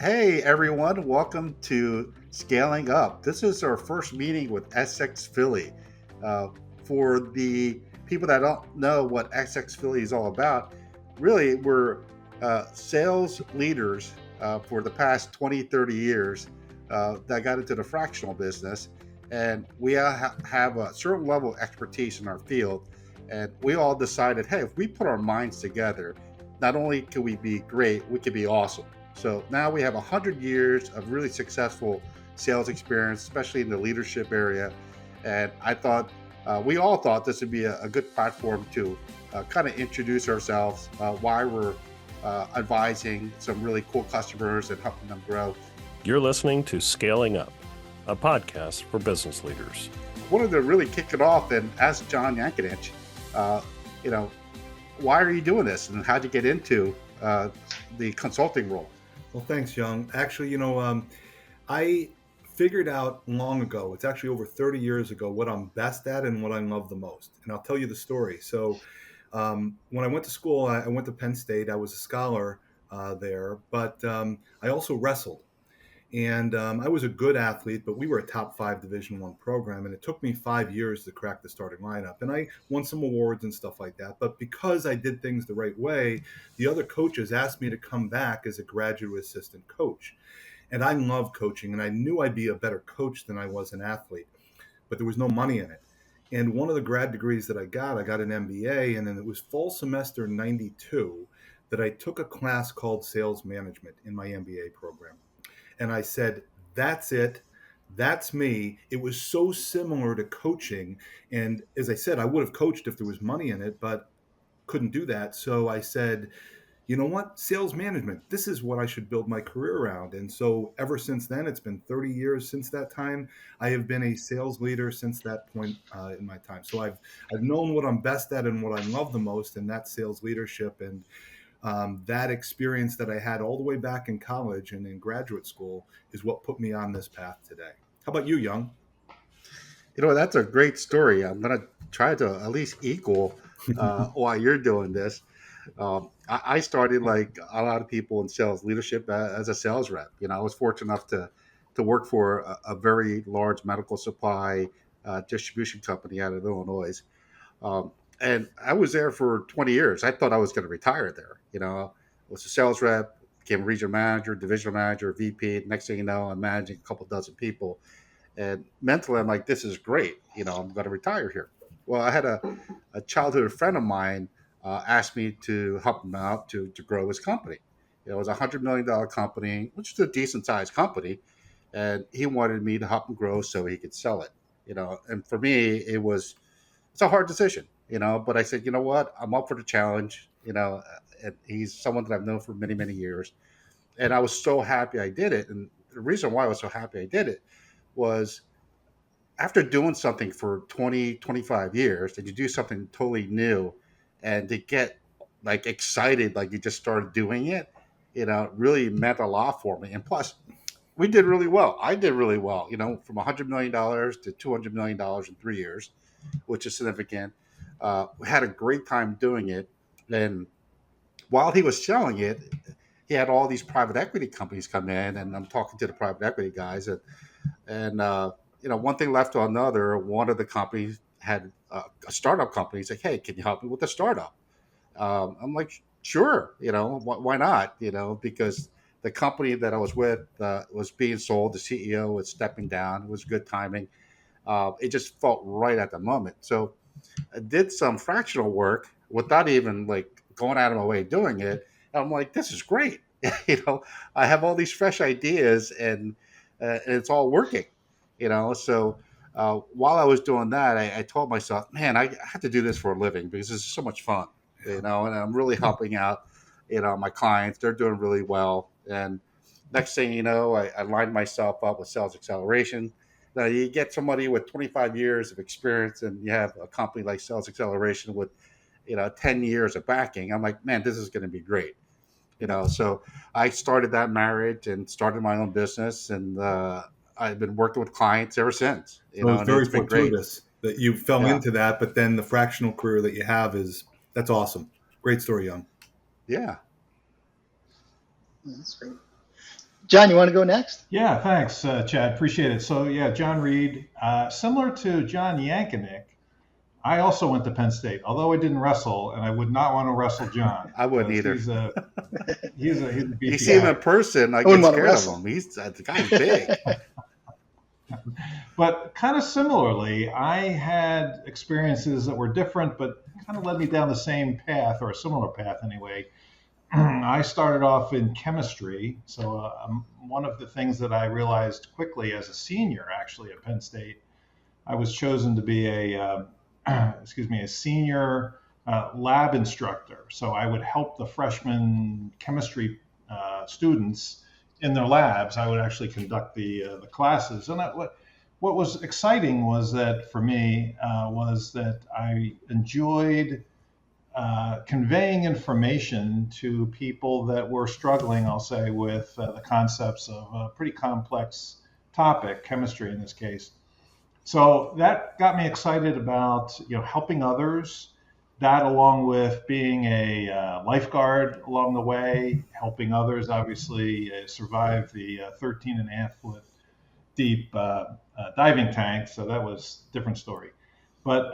Hey everyone, welcome to Scaling Up. This is our first meeting with SX Philly. Uh, for the people that don't know what SX Philly is all about, really, we're sales leaders for the past 20, 30 years that got into the fractional business. And we all have a certain level of expertise in our field. And we all decided, hey, if we put our minds together, not only can we be great, we can be awesome. So now we have 100 years of really successful sales experience, especially in the leadership area. And I thought, we all thought this would be a good platform to kind of introduce ourselves, why we're advising some really cool customers and helping them grow. You're listening to Scaling Up, a podcast for business leaders. Wanted to really kick it off and ask John Yankanich, uh, you know, why are you doing this and how'd you get into the consulting role? Well, thanks, Young. Actually, I figured out long ago, it's actually over 30 years ago, what I'm best at and what I love the most. And I'll tell you the story. So, when I went to school, I went to Penn State. I was a scholar there, but I also wrestled. And I was a good athlete, but we were a top five Division I program, and it took me 5 years to crack the starting lineup. And I won some awards and stuff like that. But because I did things the right way, the other coaches asked me to come back as a graduate assistant coach. And I love coaching, and I knew I'd be a better coach than I was an athlete, but there was no money in it. And one of the grad degrees that I got an MBA, and then it was fall semester 92 that I took a class called sales management in my MBA program. And I said, that's it. That's me. It was so similar to coaching. And as I said, I would have coached if there was money in it, but couldn't do that. So I said, you know what? Sales management, this is what I should build my career around. And so ever since then, it's been 30 years since that time. I have been a sales leader since that point in my time. So I've known what I'm best at and what I love the most, and that's sales leadership. And that experience that I had all the way back in college and in graduate school is what put me on this path today. How about you, Young? That's a great story. I'm going to try to at least equal while you're doing this. I started like a lot of people in sales leadership as a sales rep. I was fortunate enough to work for a very large medical supply distribution company out of Illinois. Um, and I was there for 20 years. I thought I was going to retire there. I was a sales rep, became regional manager, divisional manager, VP. Next thing you know, I'm managing a couple dozen people. And mentally, I'm like, this is great. I'm going to retire here. Well, I had a childhood friend of mine asked me to help him out to grow his company. It was $100 million company, which is a decent sized company. And he wanted me to help him grow so he could sell it. And for me, it's a hard decision, but I said, you know what? I'm up for the challenge, and he's someone that I've known for many, many years. And I was so happy I did it. And the reason why I was so happy I did it was after doing something for 20, 25 years, that you do something totally new and to get like excited, like you just started doing it, it really meant a lot for me. And plus, we did really well. I did really well, from $100 million to $200 million in 3 years, which is significant. We had a great time doing it. And while he was selling it, he had all these private equity companies come in, and I'm talking to the private equity guys, and one thing left to another. One of the companies had a startup company. He's like, "Hey, can you help me with the startup?" I'm like, "Sure, why not?" Because the company that I was with was being sold. The CEO was stepping down. It was good timing. It just felt right at the moment. So I did some fractional work without even like going out of my way doing it. And I'm like, this is great. I have all these fresh ideas and it's all working. So while I was doing that, I told myself, man, I have to do this for a living because this is so much fun. Yeah. And I'm really helping out, my clients. They're doing really well. And next thing you know, I lined myself up with Sales Acceleration. Now you get somebody with 25 years of experience, and you have a company like Sales Acceleration with 10 years of backing. I'm like, man, this is going to be great. So I started that marriage and started my own business, and I've been working with clients ever since. So it was And very it's been great. fortuitous that you fell Yeah, into that, but then the fractional career that you have that's awesome. Great story, Young. yeah. That's great. John, you want to go next? Yeah, thanks, Chad. Appreciate it. So, yeah, John Reed, similar to John Yankanich, I also went to Penn State, although I didn't wrestle, and I would not want to wrestle John I wouldn't because either. he's a You beefy see him guy. in person, I I wouldn't get want to scared of wrestle. him. The guy's big. But kind of similarly, I had experiences that were different, but kind of led me down the same path, or a similar path anyway. I started off in chemistry. So one of the things that I realized quickly as a senior, actually at Penn State, I was chosen to be a senior lab instructor. So I would help the freshman chemistry students in their labs. I would actually conduct the classes. And what was exciting was that for me was that I enjoyed conveying information to people that were struggling, I'll say, with the concepts of a pretty complex topic, chemistry in this case. So that got me excited about helping others. That, along with being a lifeguard along the way, helping others obviously survive the 13 and a half foot deep diving tank. So that was a different story. But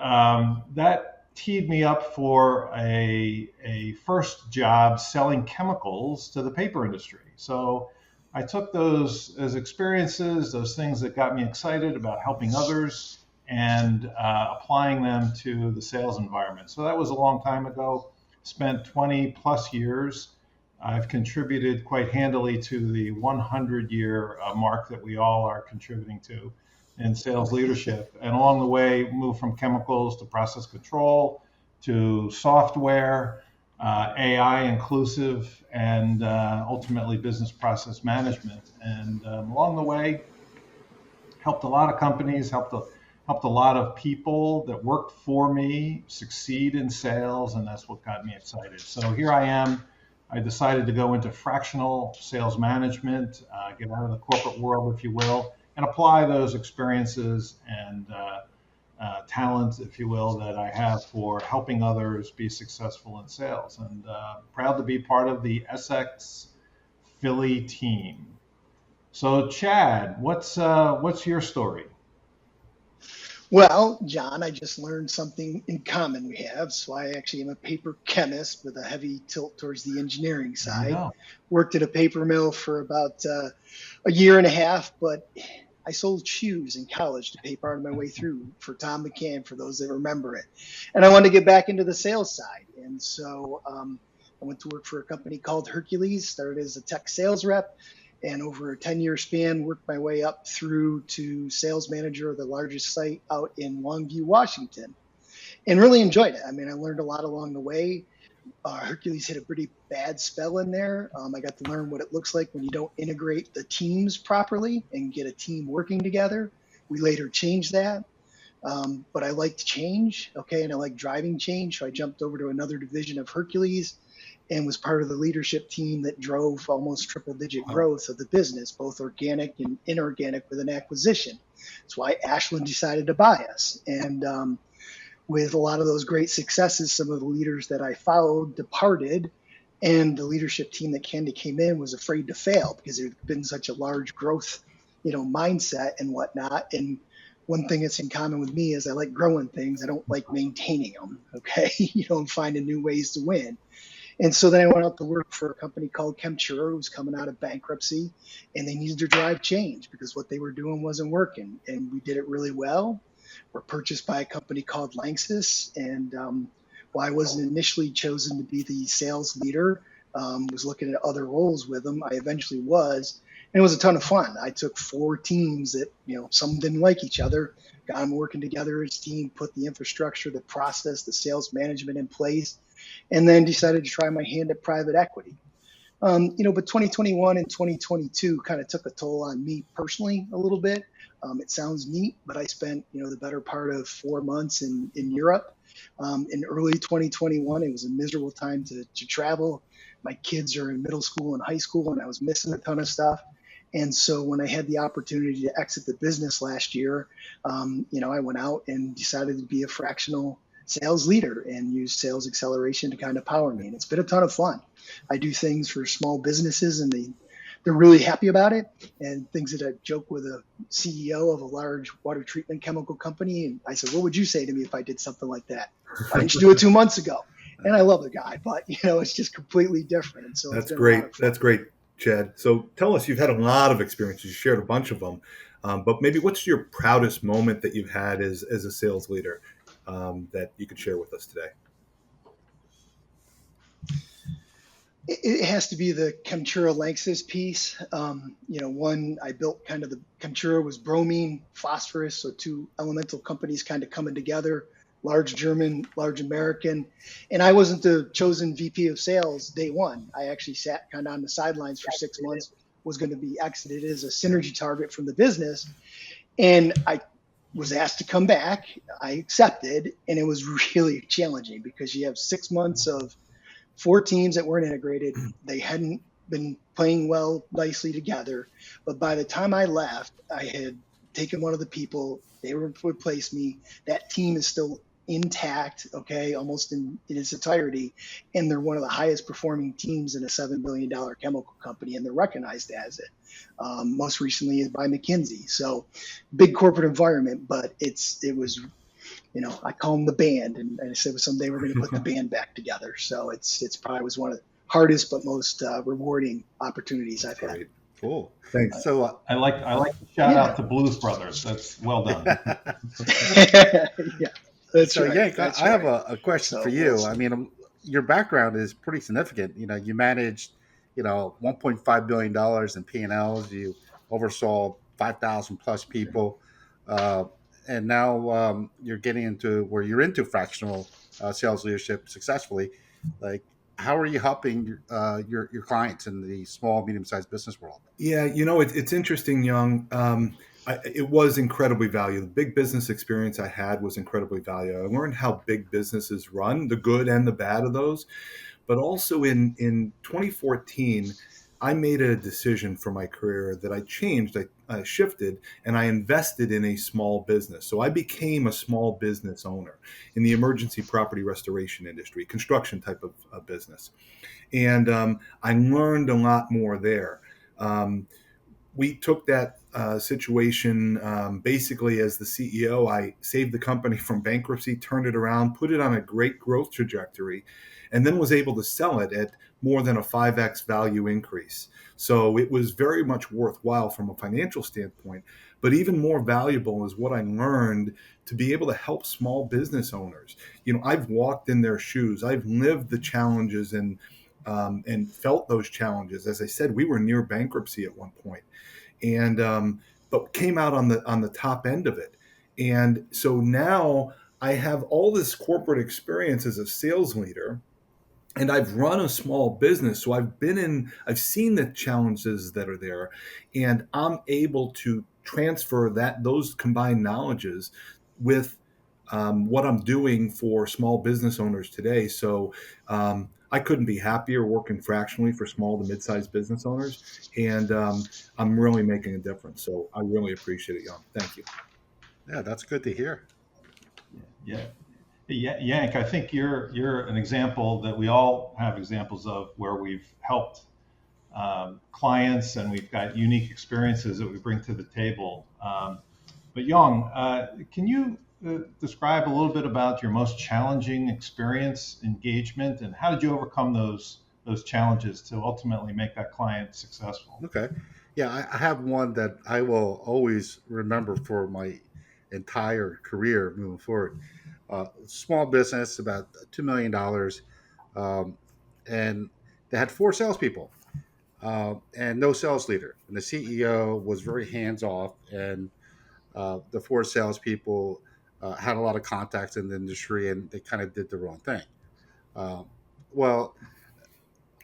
that teed me up for a first job selling chemicals to the paper industry. So I took those as experiences, those things that got me excited about helping others, and applying them to the sales environment. So that was a long time ago. Spent 20 plus years. I've contributed quite handily to the 100-year mark that we all are contributing to in sales leadership. And along the way, moved from chemicals to process control to software, AI inclusive, and ultimately business process management. And along the way, helped a lot of companies, helped a lot of people that worked for me succeed in sales, and that's what got me excited. So here I am. I decided to go into fractional sales management, get out of the corporate world, if you will, and apply those experiences and talents, if you will, that I have for helping others be successful in sales. And proud to be part of the Essex Philly team. So, Chad, what's your story? Well, John, I just learned something in common we have. So I actually am a paper chemist with a heavy tilt towards the engineering There you side. go. Worked at a paper mill for about a year and a half, but I sold shoes in college to pay part of my way through for Tom McCann, for those that remember it. And I wanted to get back into the sales side. And so I went to work for a company called Hercules, started as a tech sales rep, and over a 10-year span, worked my way up through to sales manager of the largest site out in Longview, Washington, and really enjoyed it. I mean, I learned a lot along the way. Hercules hit a pretty bad spell in there. I got to learn what it looks like when you don't integrate the teams properly and get a team working together. We later changed that. But I liked change, okay, and I like driving change. So I jumped over to another division of Hercules and was part of the leadership team that drove almost triple-digit growth of the business, both organic and inorganic with an acquisition. That's why Ashland decided to buy us. And with a lot of those great successes, some of the leaders that I followed departed, and the leadership team that came in was afraid to fail because there'd been such a large growth, mindset and whatnot. And one thing that's in common with me is I like growing things. I don't like maintaining them. Okay. And finding new ways to win. And so then I went out to work for a company called Chemtura, who was coming out of bankruptcy, and they needed to drive change because what they were doing wasn't working. And we did it really well. We're purchased by a company called Lanxess. And while I wasn't initially chosen to be the sales leader, was looking at other roles with them, I eventually was. And it was a ton of fun. I took 4 teams that, some didn't like each other, got them working together as a team, put the infrastructure, the process, the sales management in place, and then decided to try my hand at private equity. But 2021 and 2022 kind of took a toll on me personally a little bit. It sounds neat, but I spent, the better part of 4 months in Europe. In early 2021, it was a miserable time to travel. My kids are in middle school and high school, and I was missing a ton of stuff. And so when I had the opportunity to exit the business last year, I went out and decided to be a fractional sales leader and use sales acceleration to kind of power me. And it's been a ton of fun. I do things for small businesses in the they're really happy about it. And things that I joke with a CEO of a large water treatment chemical company. And I said, what would you say to me if I did something like that? Why didn't you do it 2 months ago? And I love the guy, but it's just completely different. And so it's That's been a lot great. of fun. That's great, Chad. So tell us, you've had a lot of experiences. You shared a bunch of them, but maybe what's your proudest moment that you've had as a sales leader that you could share with us today? It has to be the Chemtura Lanxess piece. One I built kind of the Chemtura was bromine, phosphorus, so two elemental companies kind of coming together, large German, large American. And I wasn't the chosen VP of sales day one. I actually sat kind of on the sidelines for 6 months, was going to be exited as a synergy target from the business. And I was asked to come back. I accepted, and it was really challenging because you have 6 months of four teams that weren't integrated. They hadn't been playing well nicely together. But by the time I left, I had taken one of the people. They would replace me. That team is still intact, okay, almost in its entirety. And they're one of the highest performing teams in a $7 billion chemical company, and they're recognized as it. Most recently by McKinsey. So big corporate environment, but it was I call them the band, and I said someday we're going to put the band back together. So it's probably was one of the hardest but most rewarding opportunities I've had. Cool. Thanks. So I like to shout out to Blues Brothers. That's well done. Yeah, that's so right. Yank, That's I have right. a question So for you. I mean, your background is pretty significant. You managed, $1.5 billion in P&Ls. You oversaw 5,000 plus people, uh, and now you're getting into where you're into fractional sales leadership successfully. Like, how are you helping your clients in the small, medium sized business world? Yeah, it's interesting, Young. It was incredibly valuable. The big business experience I had was incredibly valuable. I learned how big businesses run, the good and the bad of those. But also in 2014, I made a decision for my career that I changed. I shifted and I invested in a small business. So I became a small business owner in the emergency property restoration industry, construction type of business. And I learned a lot more there. We took that situation basically as the CEO. I saved the company from bankruptcy, turned it around, put it on a great growth trajectory, and then was able to sell it at more than a 5x value increase. So it was very much worthwhile from a financial standpoint, but even more valuable is what I learned to be able to help small business owners. I've walked in their shoes. I've lived the challenges and felt those challenges. As I said, we were near bankruptcy at one point, and but came out on the top end of it. And so now I have all this corporate experience as a sales leader, and I've run a small business. So I've seen the challenges that are there, and I'm able to transfer those combined knowledges with what I'm doing for small business owners today. So I couldn't be happier working fractionally for small to mid-sized business owners, and I'm really making a difference. So I really appreciate it, Jan. Thank you. Yeah, that's good to hear. Yeah. Yeah, Yank, I think you're an example that we all have examples of where we've helped clients and we've got unique experiences that we bring to the table. But Yong, can you describe a little bit about your most challenging experience, engagement, and how did you overcome those challenges to ultimately make that client successful? Okay. Yeah, I have one that I will always remember for my entire career moving forward. Small business, about $2 million, um, and they had four salespeople and no sales leader. And the CEO was very hands off, and the four salespeople had a lot of contacts in the industry, and they kind of did the wrong thing. Um, well,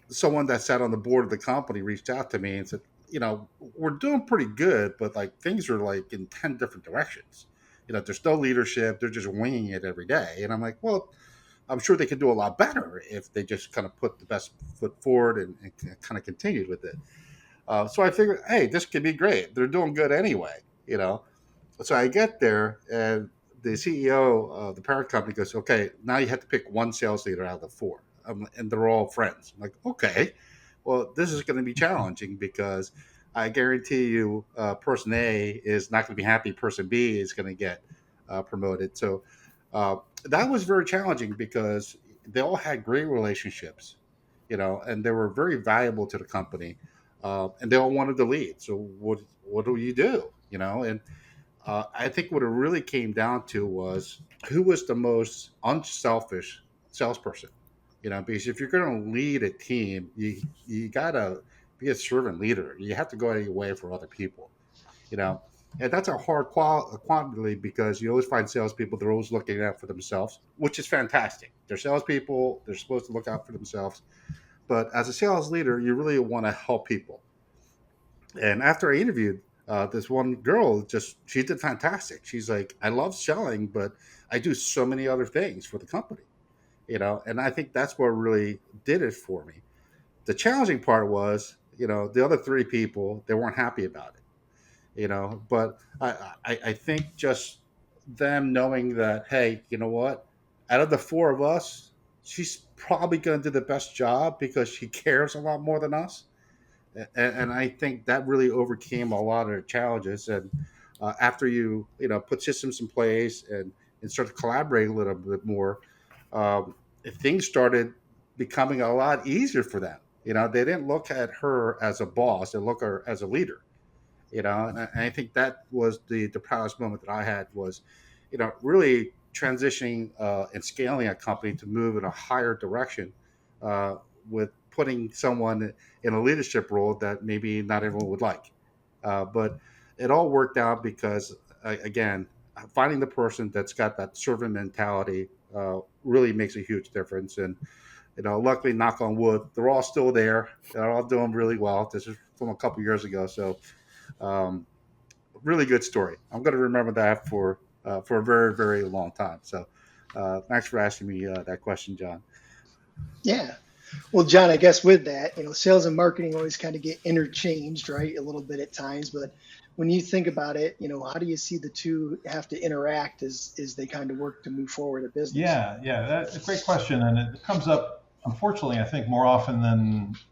someone that sat on the board of the company reached out to me and said, we're doing pretty good, but like things are like in 10 different directions. There's no leadership. They're just winging it every day. And I'm like, well, I'm sure they could do a lot better if they just kind of put the best foot forward and kind of continued with it. So I figured, hey, this could be great. They're doing good anyway. So I get there and the CEO of the parent company goes, okay, now you have to pick one sales leader out of the four. And they're all friends. I'm like, okay. well, this is going to be challenging because I guarantee you, person A is not going to be happy. Person B is going to get promoted. So uh, that was very challenging because they all had great relationships, and they were very valuable to the company, and they all wanted to lead. So what do you do? And I think what it really came down to was who was the most unselfish salesperson. Because if you're going to lead a team, you gotta be a servant leader. You have to go out of your way for other people. You know, and that's a hard quantity because you always find salespeople, they're always looking out for themselves, which is fantastic. They're salespeople, they're supposed to look out for themselves. But as a sales leader, you really want to help people. And after I interviewed this one girl, just she did fantastic. She's like, I love selling, but I do so many other things for the company. And I think that's what really did it for me. The challenging part was, the other three people, they weren't happy about it. But I think just them knowing that, hey, you know what, out of the four of us, she's probably going to do the best job because she cares a lot more than us. And I think that really overcame a lot of the challenges. And after put systems in place and start to collaborate a little bit more, um, things started becoming a lot easier for them. They didn't look at her as a boss; they look at her as a leader. And I think that was the proudest moment that I had was, really transitioning and scaling a company to move in a higher direction, uh, with putting someone in a leadership role that maybe not everyone would like. But it all worked out because, again, finding the person that's got that servant mentality really makes a huge difference. And luckily, knock on wood, they're all still there. They're all doing really well. This is from a couple years ago, so um, really good story. I'm going to remember that for a very very long time. So thanks for asking me that question, John. Yeah. Well, John, I guess with that, sales and marketing always kind of get interchanged, right? A little bit at times, but when you think about it, how do you see the two have to interact as they kind of work to move forward a business? Yeah, that's a great question, and it comes up, unfortunately, I think more often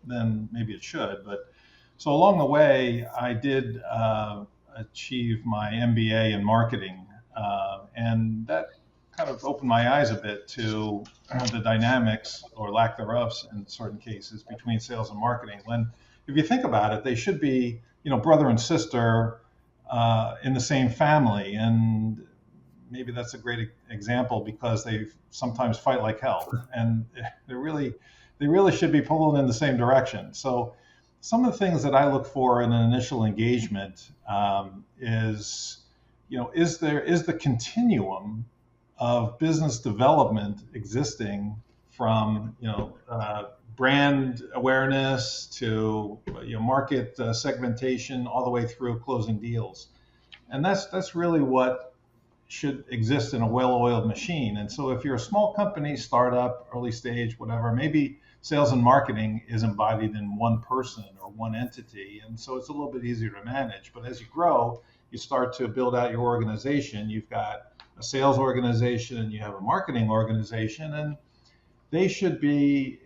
than maybe it should. But so along the way, I did achieve my MBA in marketing, and that kind of opened my eyes a bit to the dynamics or lack thereof in certain cases between sales and marketing. When, if you think about it, they should be, brother and sister in the same family, and maybe that's a great example because they sometimes fight like hell, and they really should be pulling in the same direction. So some of the things that I look for in an initial engagement is, is the continuum of business development existing from brand awareness to market segmentation all the way through closing deals, and that's really what should exist in a well-oiled machine. And so if you're a small company, startup, early stage, whatever, maybe sales and marketing is embodied in one person or one entity. And so it's a little bit easier to manage. But as you grow, you start to build out your organization. You've got a sales organization and you have a marketing organization, and they should be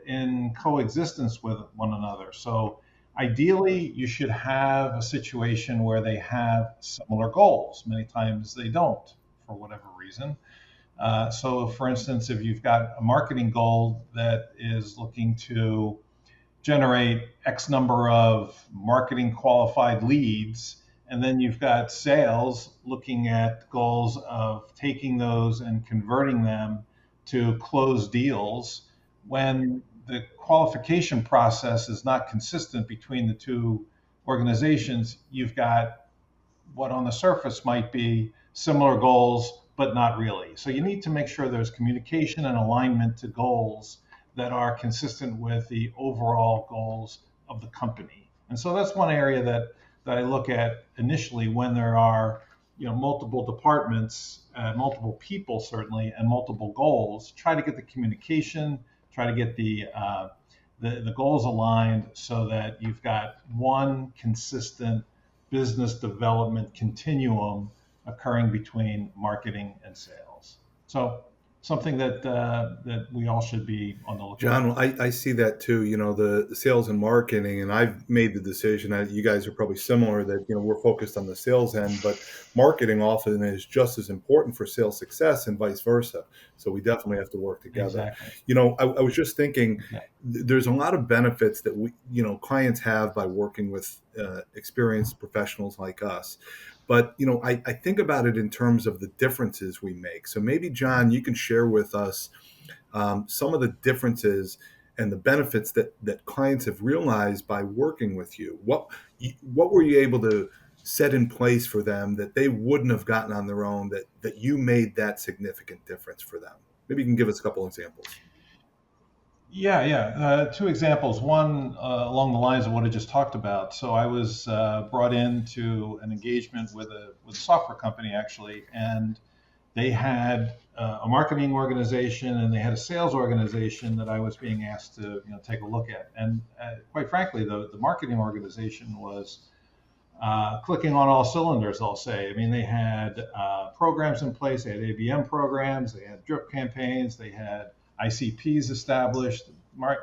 in coexistence with one another. So ideally, you should have a situation where they have similar goals. Many times they don't, for whatever reason. So, for instance, if you've got a marketing goal that is looking to generate X number of marketing qualified leads, and then you've got sales looking at goals of taking those and converting them to close deals. When the qualification process is not consistent between the two organizations, you've got what on the surface might be similar goals, but not really. So you need to make sure there's communication and alignment to goals that are consistent with the overall goals of the company. And so that's one area that I look at initially when there are multiple departments, multiple people certainly, and multiple goals. Try to get the communication, try to get the goals aligned so that you've got one consistent business development continuum occurring between marketing and sales. So something that we all should be on the lookout. John, I see that too. The sales and marketing, and I've made the decision. You guys are probably similar that we're focused on the sales end, but marketing often is just as important for sales success and vice versa. So we definitely have to work together. Exactly. I was just thinking, there's a lot of benefits that clients have by working with experienced professionals like us. But I think about it in terms of the differences we make. So maybe John, you can share with us some of the differences and the benefits that clients have realized by working with you. What were you able to set in place for them that they wouldn't have gotten on their own, that you made that significant difference for them? Maybe you can give us a couple examples. Yeah. Two examples. One along the lines of what I just talked about. So I was brought into an engagement with a software company actually, and they had a marketing organization and they had a sales organization that I was being asked to take a look at. And quite frankly, the marketing organization was clicking on all cylinders, I'll say. I mean, they had programs in place, they had ABM programs, they had drip campaigns, they had ICPs established,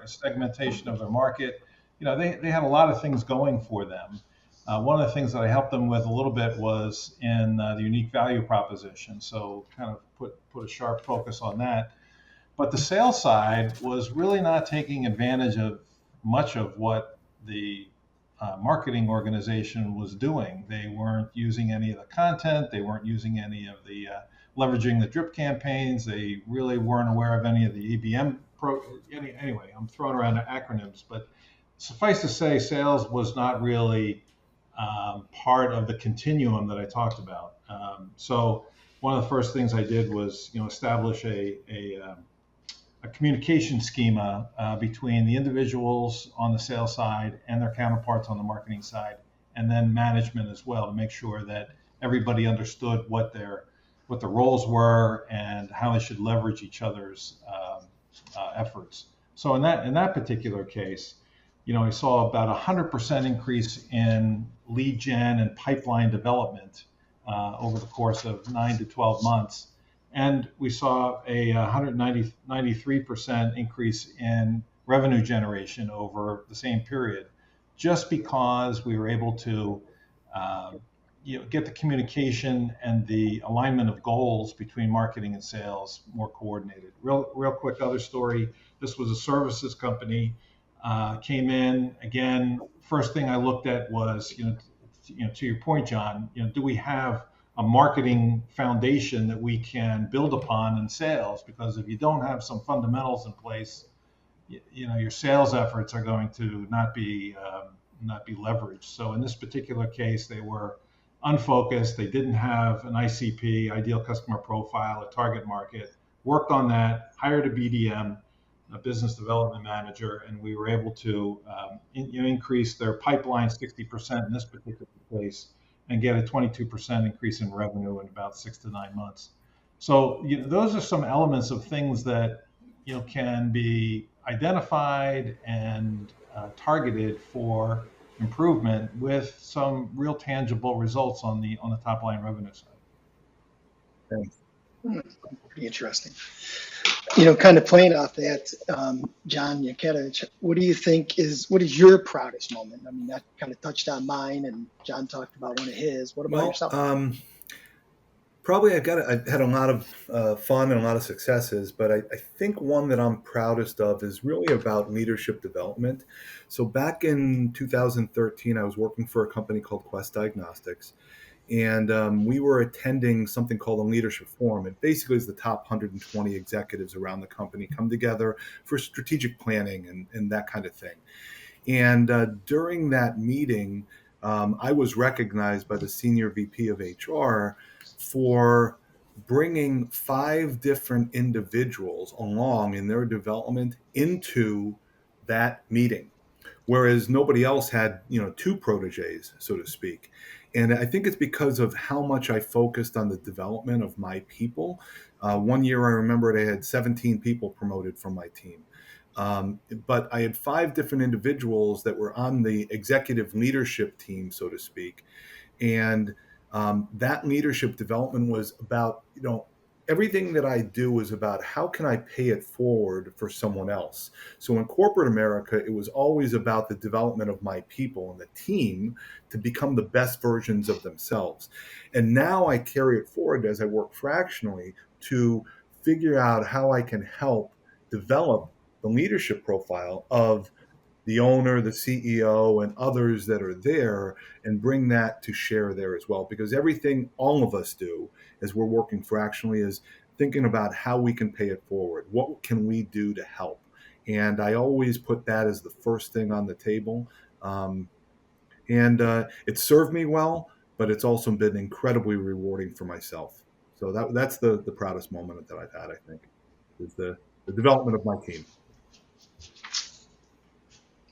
segmentation of their market. They had a lot of things going for them. One of the things that I helped them with a little bit was in the unique value proposition. So kind of put a sharp focus on that. But the sales side was really not taking advantage of much of what the marketing organization was doing. They weren't using any of the content. They weren't using any of the leveraging the drip campaigns. They really weren't aware of any of the EBM anyway, I'm throwing around acronyms, but suffice to say, sales was not really part of the continuum that I talked about. So one of the first things I did was establish a communication schema between the individuals on the sales side and their counterparts on the marketing side, and then management as well, to make sure that everybody understood what the roles were and how they should leverage each other's efforts. So in that particular case, I saw about 100% increase in lead gen and pipeline development over the course of 9 to 12 months. And we saw a 193% increase in revenue generation over the same period, just because we were able to get the communication and the alignment of goals between marketing and sales more coordinated. Real quick other story. This was a services company, came in. Again, first thing I looked at was, to your point, John, do we have a marketing foundation that we can build upon in sales? Because if you don't have some fundamentals in place, your sales efforts are going to not be leveraged. So in this particular case, they were unfocused. They didn't have an ICP, ideal customer profile, a target market. Worked on that, hired a BDM, a business development manager, and we were able to increase their pipeline 60% in this particular case, and get a 22% increase in revenue in about 6 to 9 months. So those are some elements of things that can be identified and targeted for improvement with some real tangible results on the top line revenue side. Thanks. Pretty interesting. Kind of playing off that, John Yankanich, what do you think what is your proudest moment? I mean, that kind of touched on mine, and John talked about one of his. What about yourself? Probably I've had a lot of fun and a lot of successes, but I think one that I'm proudest of is really about leadership development. So back in 2013, I was working for a company called Quest Diagnostics, and we were attending something called a leadership forum. It basically is the top 120 executives around the company come together for strategic planning and that kind of thing. And during that meeting, I was recognized by the senior VP of HR for bringing 5 different individuals along in their development into that meeting, whereas nobody else had, 2 proteges, so to speak. And I think it's because of how much I focused on the development of my people. One year I remember I had 17 people promoted from my team. But I had 5 different individuals that were on the executive leadership team, so to speak. And that leadership development was about, everything that I do is about how can I pay it forward for someone else. So in corporate America, it was always about the development of my people and the team to become the best versions of themselves. And now I carry it forward as I work fractionally to figure out how I can help develop the leadership profile of the owner, the CEO, and others that are there, and bring that to share there as well. Because everything all of us do as we're working fractionally is thinking about how we can pay it forward. What can we do to help? And I always put that as the first thing on the table. And it served me well, but it's also been incredibly rewarding for myself. So that's the proudest moment that I've had, I think, is the development of my team.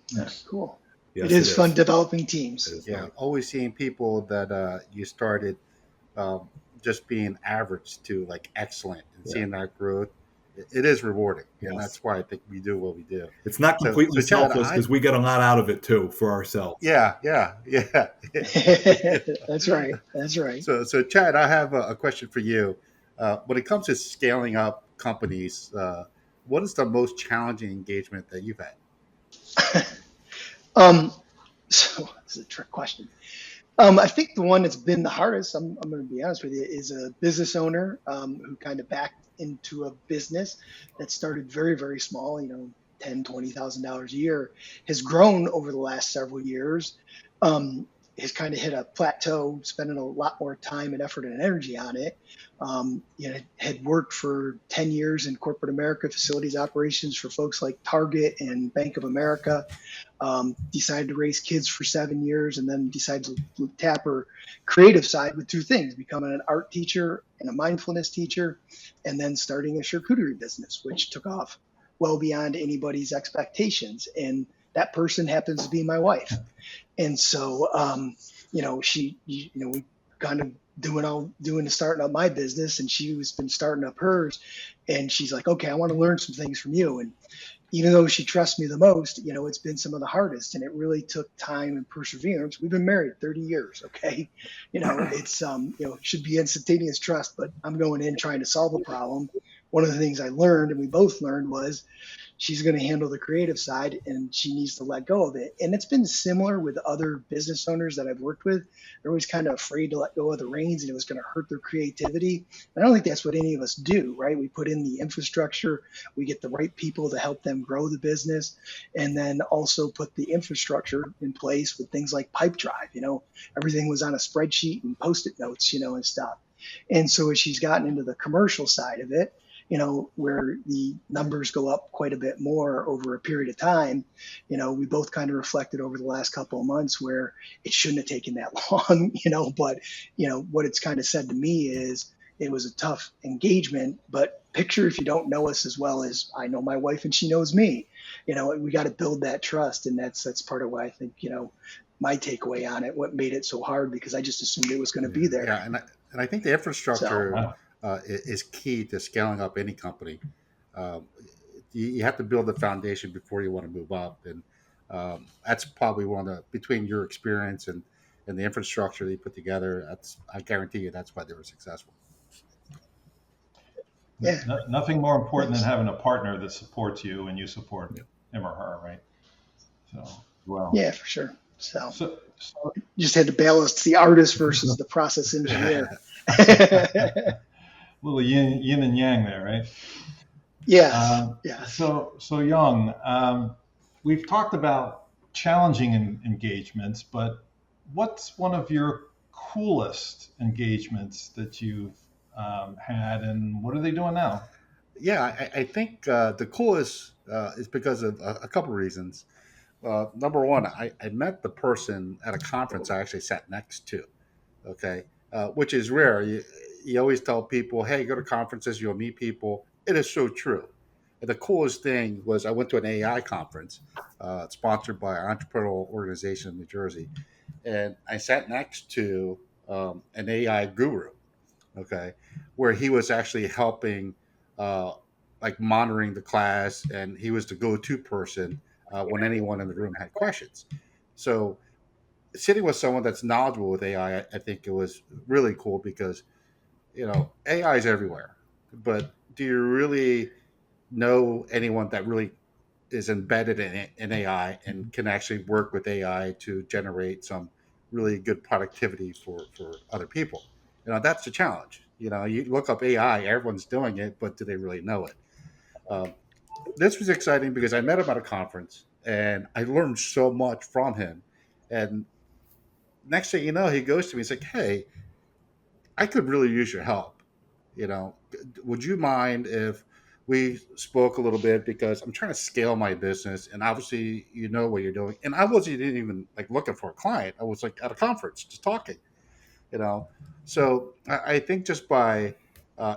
Yes. Cool. Yes, It is fun developing teams. Yeah, always seeing people that you started um, just being average to like excellent and seeing that growth. It is rewarding, and Yes. that's why I think we do what we do. It's not completely So Chad, selfless because we get a lot out of it too for ourselves. yeah. That's right. That's right. So Chad, I have a question for you. When it comes to scaling up companies, what is the most challenging engagement that you've had? um, so this is a trick question. I think the one that's been the hardest, I'm going to be honest with you, is a business owner who kind of backed into a business that started very, very small, $10,000, $20,000 a year, has grown over the last several years, has kind of hit a plateau, spending a lot more time and effort and energy on it. Had worked for 10 years in corporate America, facilities operations for folks like Target and Bank of America. Decided to raise kids for 7 years, and then decided to tap her creative side with two things: becoming an art teacher and a mindfulness teacher, and then starting a charcuterie business, which took off well beyond anybody's expectations. And that person happens to be my wife. And so, we kind of doing the starting up my business, and she was been starting up hers. And she's like, okay, I want to learn some things from you. And even though she trusts me the most, it's been some of the hardest, and it really took time and perseverance. We've been married 30 years. Okay. It's, should be instantaneous trust, but I'm going in trying to solve a problem. One of the things I learned, and we both learned, was she's going to handle the creative side and she needs to let go of it. And it's been similar with other business owners that I've worked with. They're always kind of afraid to let go of the reins, and it was going to hurt their creativity. And I don't think that's what any of us do, right? We put in the infrastructure, we get the right people to help them grow the business, and then also put the infrastructure in place with things like Pipedrive. Everything was on a spreadsheet and Post-it notes, and stuff. And so as she's gotten into the commercial side of it, where the numbers go up quite a bit more over a period of time, we both kind of reflected over the last couple of months where it shouldn't have taken that long, but, what it's kind of said to me is it was a tough engagement, but picture if you don't know us as well as I know my wife and she knows me, we got to build that trust. And that's part of why I think, my takeaway on it, what made it so hard, because I just assumed it was going to be there. Yeah, and I think the infrastructure Wow. is key to scaling up any company. Um, you have to build the foundation before you want to move up, and that's probably one of the, between your experience and the infrastructure that you put together. I guarantee you that's why they were successful. Yeah. Nothing more important than having a partner that supports you and you support him or her, right? So, well. Yeah, for sure. So So, just had to balance the artist versus the process engineer. little yin and yang there, right? Yes. Yes. So Young, we've talked about challenging engagements, but what's one of your coolest engagements that you've had, and what are they doing now? Yeah, I think the coolest is because of a couple of reasons. Number one, I met the person at a conference I actually sat next to. Okay, which is rare. You always tell people, "Hey, go to conferences, you'll meet people." It is so true. And the coolest thing was I went to an AI conference sponsored by an entrepreneurial organization in New Jersey, and I sat next to an AI guru. Okay, where he was actually helping, uh, like monitoring the class, and he was the go-to person when anyone in the room had questions. So sitting with someone that's knowledgeable with AI, I think it was really cool because AI is everywhere. but do you really know anyone that really is embedded in AI and can actually work with AI to generate some really good productivity for other people? That's the challenge. You look up AI, everyone's doing it, but do they really know it? Um, this was exciting because I met him at a conference and I learned so much from him. And next thing you know, he goes to me, he's like, "Hey, I could really use your help. Would you mind if we spoke a little bit because I'm trying to scale my business and obviously you know what you're doing." And I wasn't even like looking for a client. I was like at a conference just talking, you know. So I think just by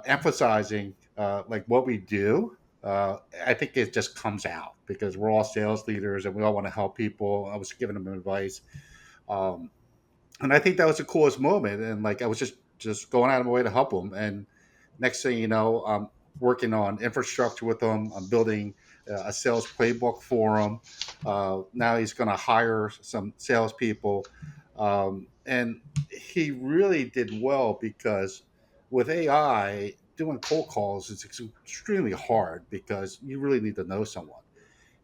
emphasizing like what we do, I think it just comes out because we're all sales leaders and we all want to help people. I was giving them advice. Um, and I think that was the coolest moment. And like I was just going out of my way to help him. And next thing you know, I'm working on infrastructure with him. I'm building a sales playbook for him. Now he's going to hire some salespeople, and he really did well because with AI, doing cold calls is extremely hard because you really need to know someone.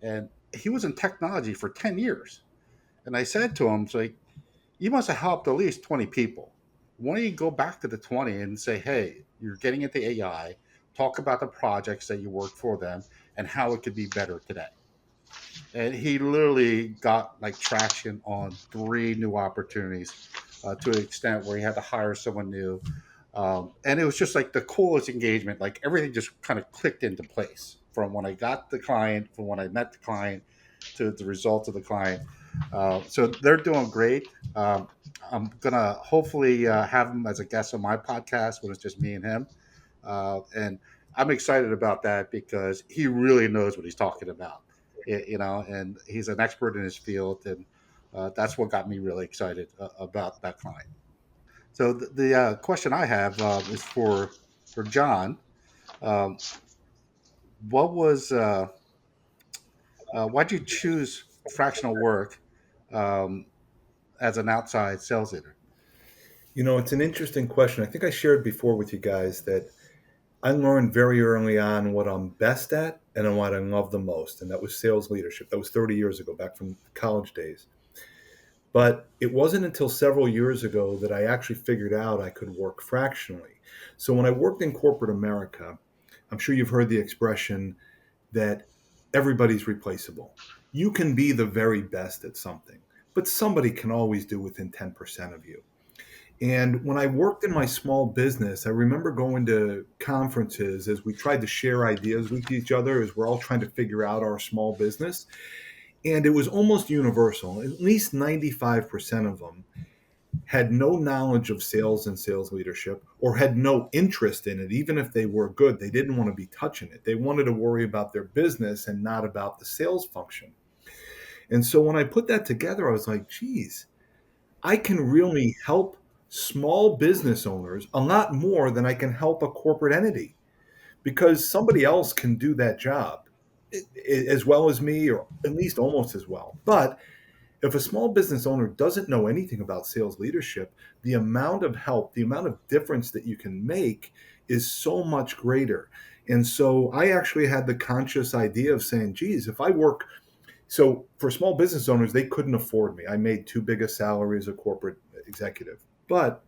And he was in technology for 10 years. And I said to him, it's like, you must have helped at least 20 people. Why don't you go back to the 20 and say, hey, you're getting into AI, talk about the projects that you worked for them and how it could be better today. And he literally got like traction on three new opportunities to an extent where he had to hire someone new. And it was just like the coolest engagement. Like everything just kind of clicked into place from when I got the client, from when I met the client to the results of the client. So they're doing great. I'm gonna hopefully have him as a guest on my podcast when it's just me and him. And I'm excited about that because he really knows what he's talking about, and he's an expert in his field, and that's what got me really excited about that client. So the question I have is for John. Um, what was why'd you choose fractional work um, as an outside sales leader? It's an interesting question. I think I shared before with you guys that I learned very early on what I'm best at and what I love the most, and that was sales leadership. That was 30 years ago, back from college days. But it wasn't until several years ago that I actually figured out I could work fractionally. So when I worked in corporate America, I'm sure you've heard the expression that everybody's replaceable. You can be the very best at something, but somebody can always do within 10% of you. And when I worked in my small business, I remember going to conferences as we tried to share ideas with each other as we're all trying to figure out our small business. And it was almost universal. At least 95% of them had no knowledge of sales and sales leadership or had no interest in it. Even if they were good, they didn't want to be touching it. They wanted to worry about their business and not about the sales function. And so when I put that together, I was like, geez, I can really help small business owners a lot more than I can help a corporate entity because somebody else can do that job as well as me, or at least almost as well. But if a small business owner doesn't know anything about sales leadership, the amount of help, the amount of difference that you can make is so much greater. And so I actually had the conscious idea of saying, geez, if I work, so for small business owners, they couldn't afford me. I made too big a salary as a corporate executive. But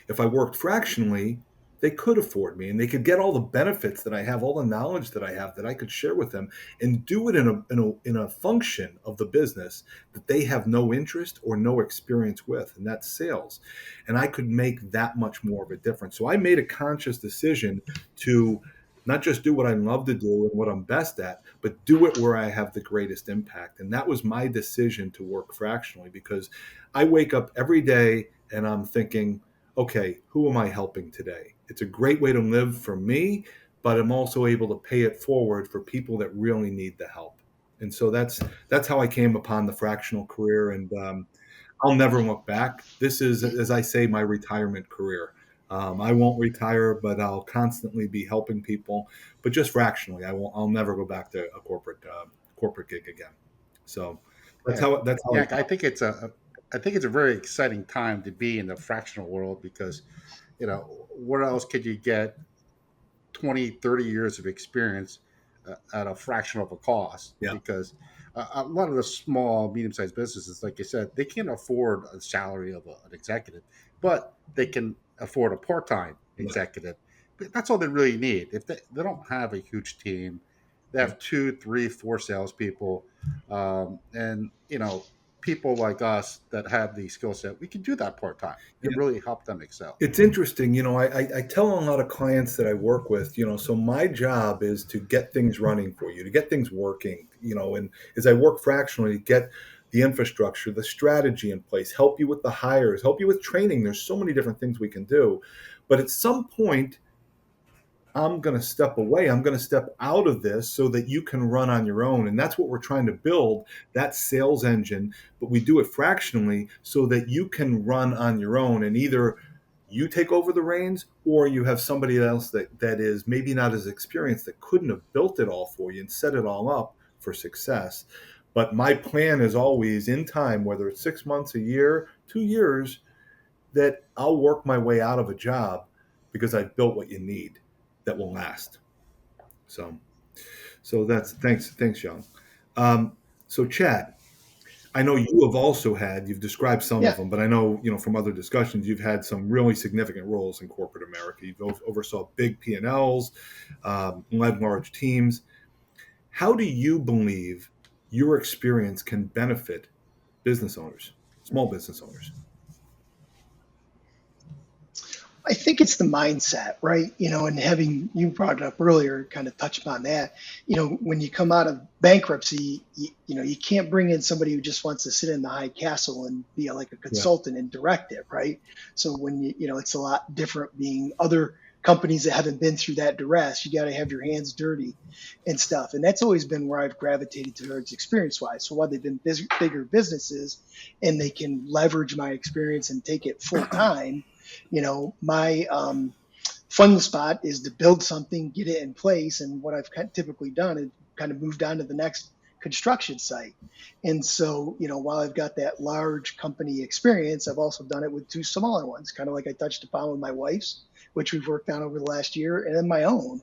if I worked fractionally, they could afford me and they could get all the benefits that I have, all the knowledge that I have that I could share with them and do it in a function of the business that they have no interest or no experience with, and that's sales. And I could make that much more of a difference. So I made a conscious decision to not just do what I love to do and what I'm best at, but do it where I have the greatest impact. And that was my decision to work fractionally because I wake up every day and I'm thinking, okay, who am I helping today? It's a great way to live for me, but I'm also able to pay it forward for people that really need the help. And so that's how I came upon the fractional career, and I'll never look back. This is, as I say, my retirement career. I won't retire, but I'll constantly be helping people, but just fractionally. I won't. I'll never go back to a corporate gig again. So Yeah, that's how I yeah. I think it's a very exciting time to be in the fractional world because where else could you get 20, 30 years of experience at a fraction of a cost Yeah. because a lot of the small, medium sized businesses, like you said, they can't afford a salary of an executive, but they can afford a part time Right. executive. But that's all they really need. If they don't have a huge team, they Yeah. have two, three, four salespeople, and people like us that have the skill set, we can do that part time and Yeah. really help them excel. It's interesting, I tell a lot of clients that I work with, so my job is to get things running for you, to get things working, and as I work fractionally, get the infrastructure, the strategy in place, help you with the hires, help you with training. There's so many different things we can do. But at some point, I'm going to step away. I'm going to step out of this so that you can run on your own. And that's what we're trying to build, that sales engine. But we do it fractionally so that you can run on your own and either you take over the reins or you have somebody else that is maybe not as experienced that couldn't have built it all for you and set it all up for success. But my plan is always in time, whether it's 6 months, a year, 2 years, that I'll work my way out of a job because I've built what you need that will last. So that's thanks, Young. So Chad, I know you have also you've described some of Yeah. them, but I know, from other discussions, you've had some really significant roles in corporate America. You've oversaw big P&Ls, led large teams. How do you believe your experience can benefit business owners, small business owners? I think it's the mindset, right? And having you brought it up earlier, kind of touched upon that. When you come out of bankruptcy, you can't bring in somebody who just wants to sit in the high castle and be like a Yeah. consultant and direct it, right? So when it's a lot different being other companies that haven't been through that duress. You got to have your hands dirty and stuff. And that's always been where I've gravitated towards experience wise. So while they've been bigger businesses and they can leverage my experience and take it full time, my fun spot is to build something, get it in place. And what I've typically done is kind of moved on to the next construction site. And so, while I've got that large company experience, I've also done it with two smaller ones, kind of like I touched upon with my wife's, which we've worked on over the last year, and then my own.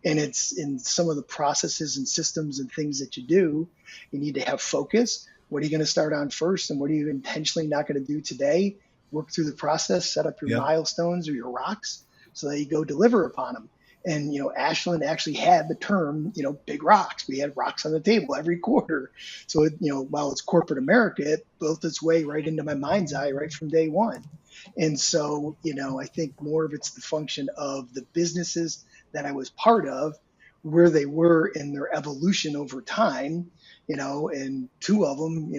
And it's in some of the processes and systems and things that you do, you need to have focus. What are you going to start on first? And what are you intentionally not going to do today? Work through the process, set up your Yeah. milestones or your rocks so that you go deliver upon them. And, Ashland actually had the term, big rocks. We had rocks on the table every quarter. So, while it's corporate America, it built its way right into my mind's eye right from day one. And so, I think more of it's the function of the businesses that I was part of, where they were in their evolution over time, and two of them,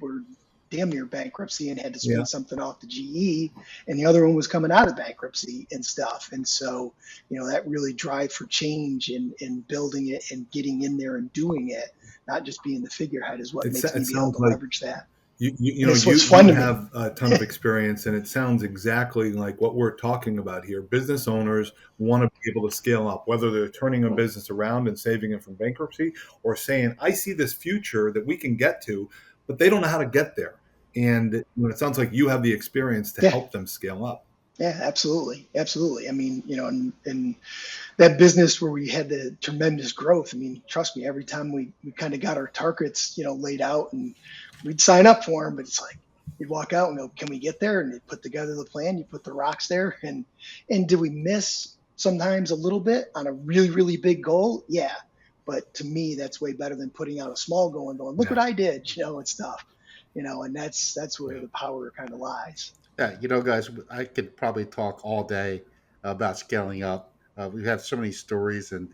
were damn near bankruptcy and had to spin Yeah. something off the GE, and the other one was coming out of bankruptcy and stuff. And so, that really drive for change and building it and getting in there and doing it, not just being the figurehead, is what It makes me be able sounds to like leverage that. you And know it's you what's fun you to me. have a ton of experience, and it sounds exactly like what we're talking about here. Business owners want to be able to scale up, whether they're turning a business around and saving it from bankruptcy, or saying, "I see this future that we can get to," but they don't know how to get there. And it sounds like you have the experience to Yeah. help them scale up. Yeah, absolutely. Absolutely. I mean, and that business where we had the tremendous growth. I mean, trust me, every time we kind of got our targets, laid out and we'd sign up for them, but it's like you'd walk out and go, can we get there? And they put together the plan, you put the rocks there. And did we miss sometimes a little bit on a really, really big goal? Yeah. But to me, that's way better than putting out a small goal and going, look Yeah. what I did, and stuff, and that's where Yeah. the power kind of lies. Yeah, guys, I could probably talk all day about scaling up. We have so many stories, and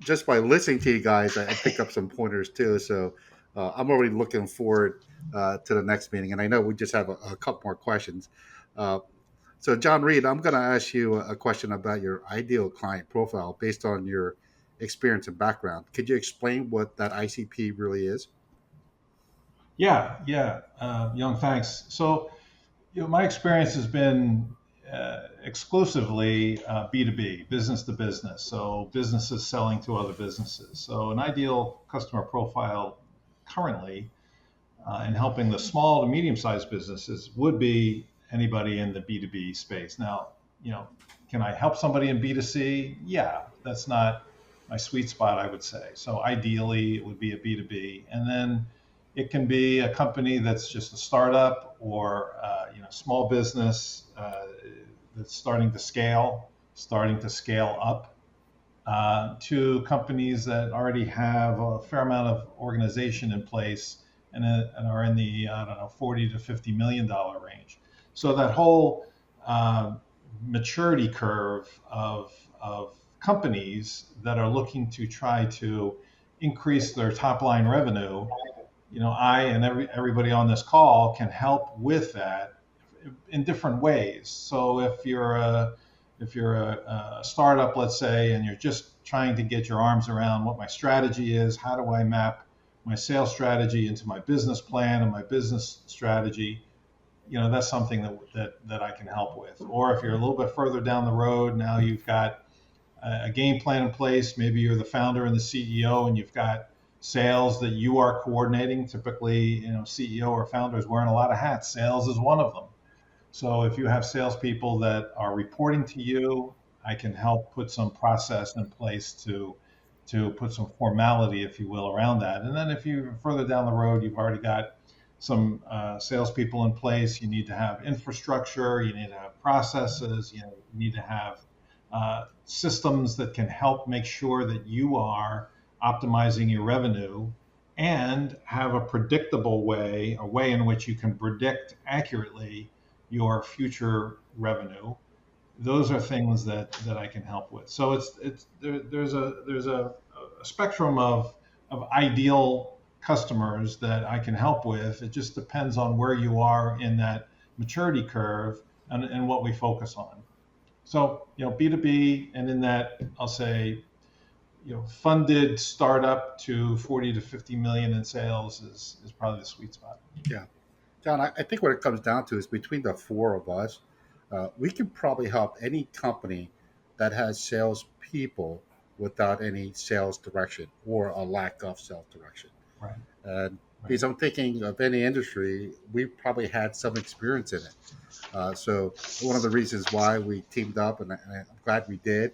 just by listening to you guys, I pick up some pointers too. So I'm already looking forward to the next meeting, and I know we just have a couple more questions. Uh, so, John Reed, I'm going to ask you a question about your ideal client profile based on your experience and background. Could you explain what that ICP really is? Yeah, Young, thanks. So, my experience has been exclusively B2B, business to business. So, businesses selling to other businesses. So, an ideal customer profile currently in helping the small to medium sized businesses would be anybody in the B2B space. Now, you know, can I help somebody in B2C? Yeah, that's not my sweet spot, I would say. So ideally, it would be a B2B, and then it can be a company that's just a startup or small business that's starting to scale up to companies that already have a fair amount of organization in place and are in the, I don't know, 40 to $50 million range. So that whole uh, maturity curve of companies that are looking to try to increase their top line revenue, I and everybody on this call can help with that in different ways. So if you're a startup, let's say, and you're just trying to get your arms around what my strategy is, how do I map my sales strategy into my business plan and my business strategy, that's something that I can help with. Or if you're a little bit further down the road, now you've got a game plan in place. Maybe you're the founder and the CEO, and you've got sales that you are coordinating. Typically, CEO or founder is wearing a lot of hats. Sales is one of them. So if you have salespeople that are reporting to you, I can help put some process in place to put some formality, if you will, around that. And then if you're further down the road, you've already got some salespeople in place. You need to have infrastructure. You need to have processes. You need to have systems that can help make sure that you are optimizing your revenue and have a predictable way, a way in which you can predict accurately your future revenue. Those are things that I can help with. So there's a spectrum of ideal customers that I can help with. It just depends on where you are in that maturity curve and what we focus on. So B2B, and in that I'll say funded startup to 40 to 50 million in sales is probably the sweet spot. Yeah. John, I think what it comes down to is between the four of us, we can probably help any company that has salespeople without any sales direction or a lack of sales direction. Right. And Right. because I'm thinking of any industry, we probably had some experience in it. So one of the reasons why we teamed up, and I'm glad we did,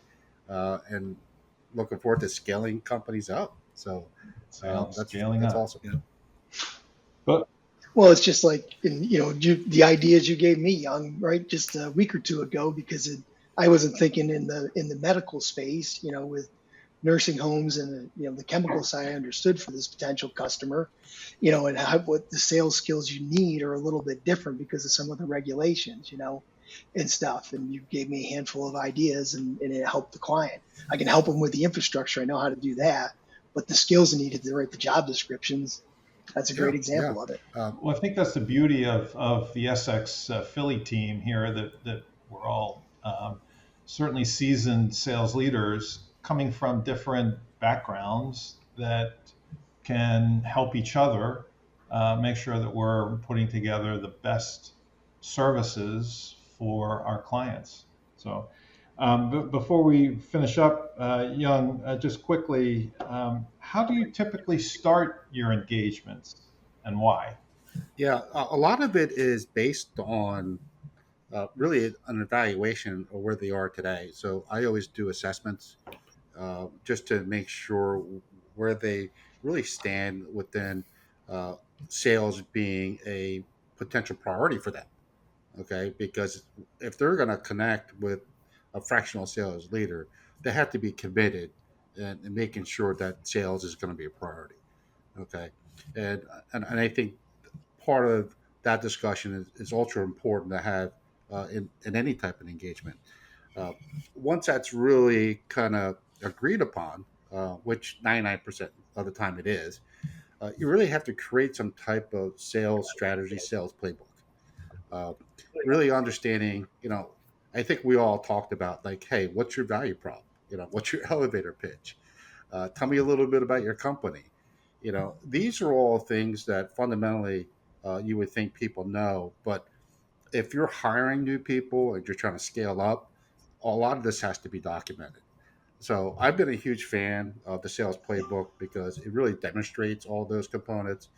and looking forward to scaling companies up. So Scaling that's up. awesome. Yeah. But Well, it's just like the ideas you gave me, Young, right, just a week or two ago, because I wasn't thinking in the medical space, with nursing homes and the chemical side. I understood for this potential customer, and what the sales skills you need are a little bit different because of some of the regulations, and stuff. And you gave me a handful of ideas, and it helped the client. I can help them with the infrastructure. I know how to do that, but the skills needed to write the job descriptions. That's a Yeah, great yeah. example of it. well, I think that's the beauty of the Essex Philly team here, that we're all certainly seasoned sales leaders coming from different backgrounds that can help each other make sure that we're putting together the best services for our clients. So, before we finish up, Young, just quickly, how do you typically start your engagements and why? Yeah, a lot of it is based on really an evaluation of where they are today. So I always do assessments just to make sure where they really stand within uh, sales being a potential priority for them. Okay, because if they're going to connect with a fractional sales leader, they have to be committed and making sure that sales is going to be a priority. Okay, and I think part of that discussion is ultra important to have in any type of engagement. Uh, Once that's really kind of agreed upon, which 99% of the time it is, you really have to create some type of sales strategy, sales playbook. Uh, Really understanding, I think we all talked about like, hey, what's your value prop? What's your elevator pitch? Tell me a little bit about your company. These are all things that fundamentally you would think people know, but if you're hiring new people and you're trying to scale up, a lot of this has to be documented. So I've been a huge fan of the sales playbook because it really demonstrates all those components.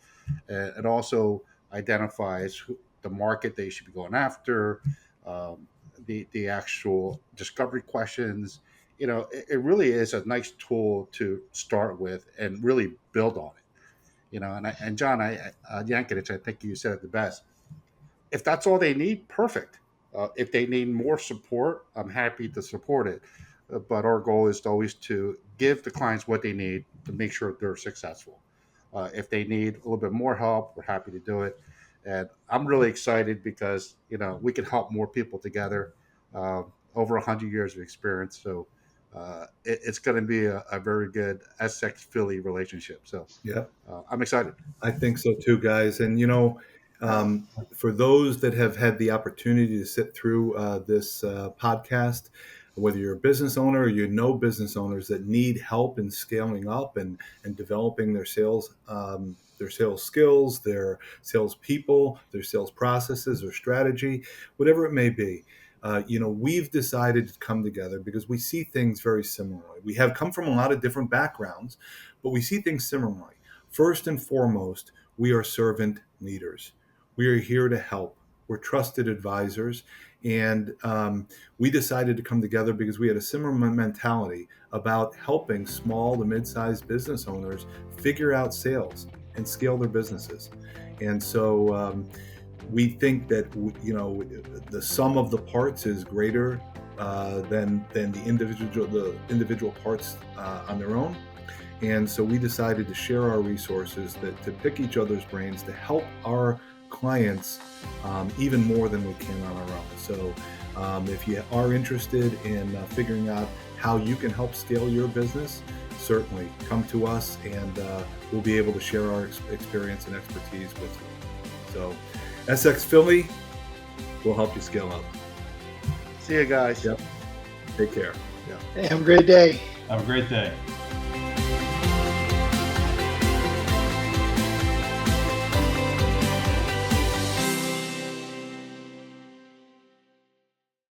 And it also identifies the market they should be going after, um, the actual discovery questions. It really is a nice tool to start with and really build on it. And John, Yankanich, I think you said it the best. If that's all they need, perfect. If they need more support, I'm happy to support it. But our goal is always to give the clients what they need to make sure they're successful. If they need a little bit more help, we're happy to do it. And I'm really excited because we can help more people together. Over 100 years of experience, so it's going to be a very good Essex Philly relationship. So Yeah. I'm excited. I think so too, guys. And for those that have had the opportunity to sit through this podcast, whether you're a business owner or business owners that need help in scaling up and developing their sales skills, their sales people, their sales processes, their strategy, whatever it may be. We've decided to come together because we see things very similarly. We have come from a lot of different backgrounds, but we see things similarly. First and foremost, we are servant leaders. We are here to help. We're trusted advisors. And we decided to come together because we had a similar mentality about helping small to mid-sized business owners figure out sales and scale their businesses. And so we think that the sum of the parts is greater than the individual parts on their own. And so we decided to share our resources, to pick each other's brains, to help our clients even more than we can on our own. So if you are interested in figuring out how you can help scale your business, certainly come to us and we'll be able to share our experience and expertise with you. So Essex Philly will help you scale up. See you guys. Yep. Take care. Hey, have a great day. Have a great day.